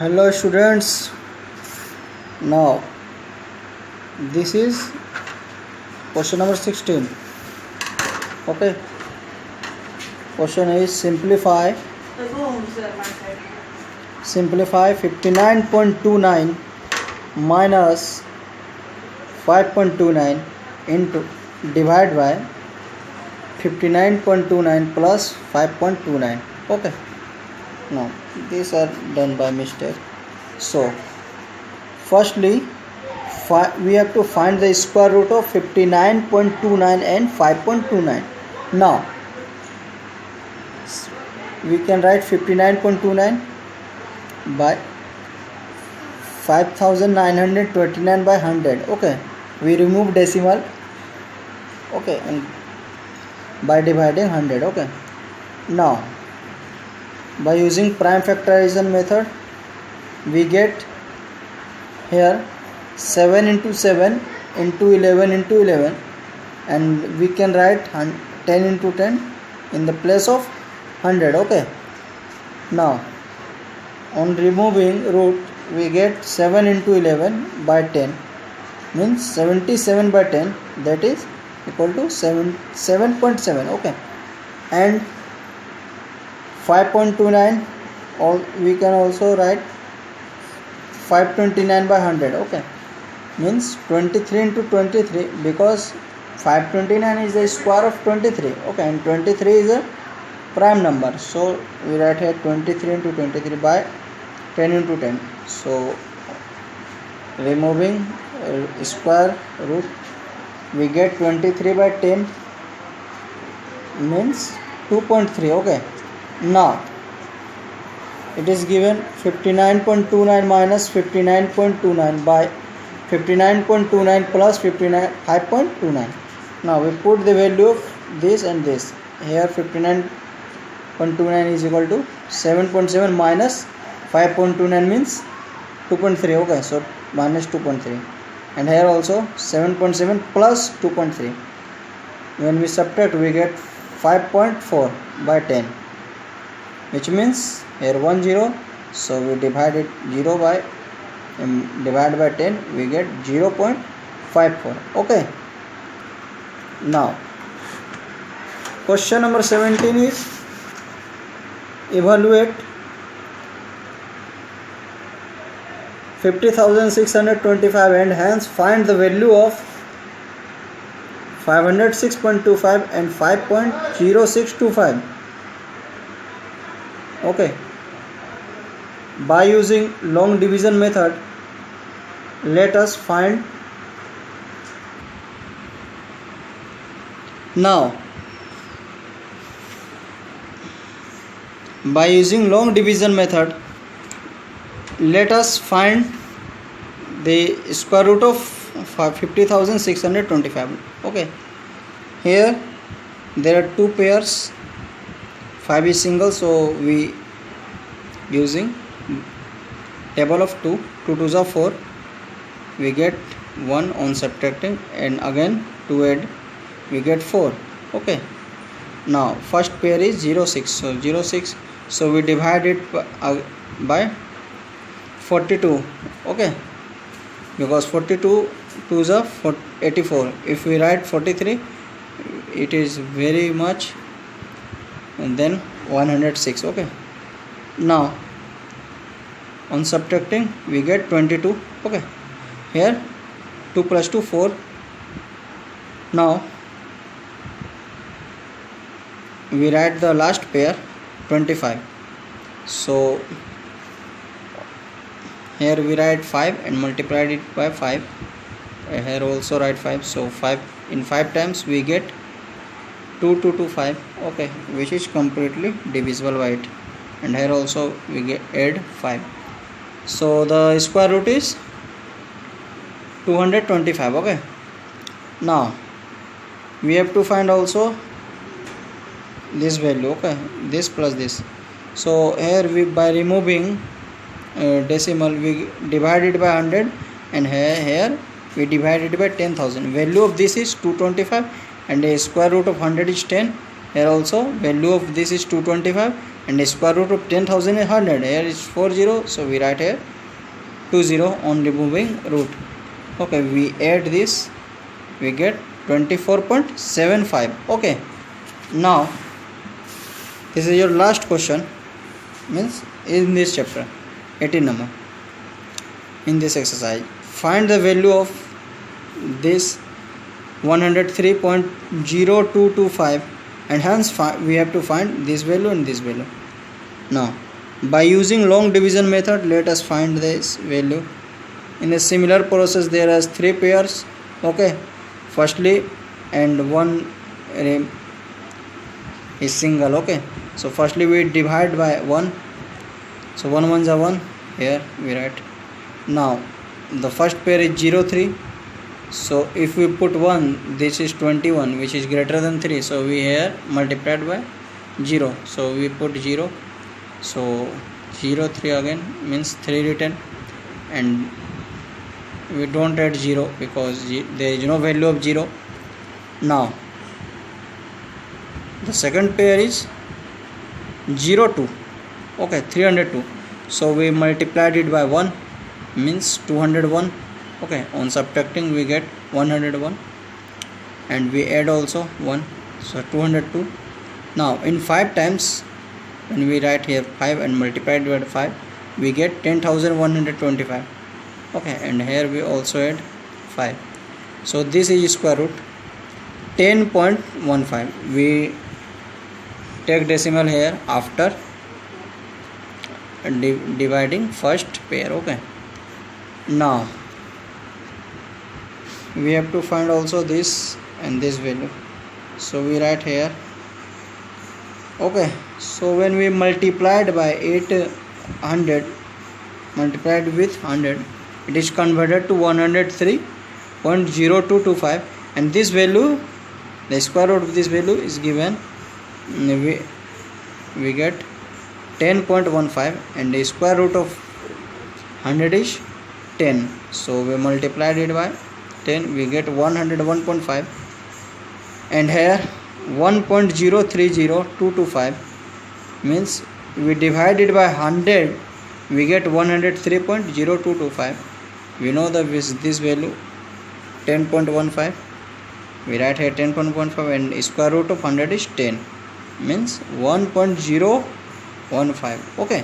Hello students, now this is question number 16. Okay, question is simplify 59.29 minus 5.29 into divide by 59.29 plus 5.29. Okay, now these are done by mistake. So firstly we have to find the square root of 59.29 and 5.29. Now we can write 59.29 by 5929 by 100. Okay, we remove decimal. Okay, and by dividing 100. Okay, now by using prime factorization method we get here 7 into 7 into 11 into 11, and we can write 10 into 10 in the place of 100. Okay, now on removing root we get 7 into 11 by 10 means 77 by 10, that is equal to 7.7. Okay, and 5.29 we can also write 529 by 100. Okay, means 23 into 23, because 529 is the square of 23. Okay, and 23 is a prime number, so we write here 23 into 23 by 10 into 10. So removing square root we get 23 by 10 means 2.3. Okay, now it is given 59.29 minus 59.29 by 59.29 plus 5.29. Now we put the value of this and this. Here 59.29 is equal to 7.7 minus 5.29 means 2.3. Okay, so minus 2.3, and here also 7.7 plus 2.3. when we subtract we get 5.4 by 10, which means here 10, so we divide it 0 by divide by 10, we get 0.54. Okay, now question number 17 is evaluate 50,625 and hence find the value of 506.25 and 5.0625. Okay, by using long division method let us find. Now by using long division method let us find the square root of 50,625. Okay, here there are two pairs, 5 is single, so we using table of 2 2s are 4, we get 1 on subtracting, and again to add we get 4. Okay, now first pair is 0 6, so 0 6, so we divide it by 42. Okay, because 42 2s are 84. If we write 43 it is very much, and then 106. Okay, now on subtracting we get 22. Okay, here 2 plus 2 4. Now we write the last pair 25, so here we write 5 and multiplied it by 5. Here also write 5, so 5 in 5 times we get 2225. Okay, which is completely divisible by it, and here also we get add 5, so the square root is 225. Okay, now we have to find also this value. Okay, this plus this, so here we by removing decimal we divide it by 100, and here we divide it by 10,000. Value of this is 225 and the square root of 100 is 10. Here also value of this is 225 and the square root of 10,000 is 100. Here is 40, so we write here 20 on removing root. Okay, we add this, we get 24.75. okay, now this is your last question, means in this chapter 18 number. In this exercise, find the value of this 103.0225, and hence we have to find this value and this value. Now by using long division method, let us find this value. In a similar process, there are 3 pairs, okay, firstly, and one is single. Okay, so firstly we divide by 1, so 1 ones are 1, here we write. Now the first pair is 0 3, so if we put 1, this is 21, which is greater than 3, so we here multiplied by 0, so we put 0, so 0 3 again means 3 written, and we don't add 0 because there is no value of 0. Now the second pair is 0 2, okay, 302, so we multiplied it by 1, means 201. Okay, on subtracting we get 101, and we add also 1, so 202. Now in 5 times, when we write here 5 and multiplied by 5, we get 10,125. okay, and here we also add 5, so this is square root 10.15. we take decimal here after dividing first pair. Okay, now we have to find also this and this value, so we write here. Okay, so when we multiplied by 800, multiplied with 100, it is converted to 103.0225, and this value, the square root of this value is given, we get 10.15, and the square root of 100 is 10, so we multiplied it by 10, we get 101.5, and here 1.030225 means we divide it by 100, we get 103.0225. we know that this value 10.15, we write here 10.15, and square root of 100 is 10, means 1.015. okay,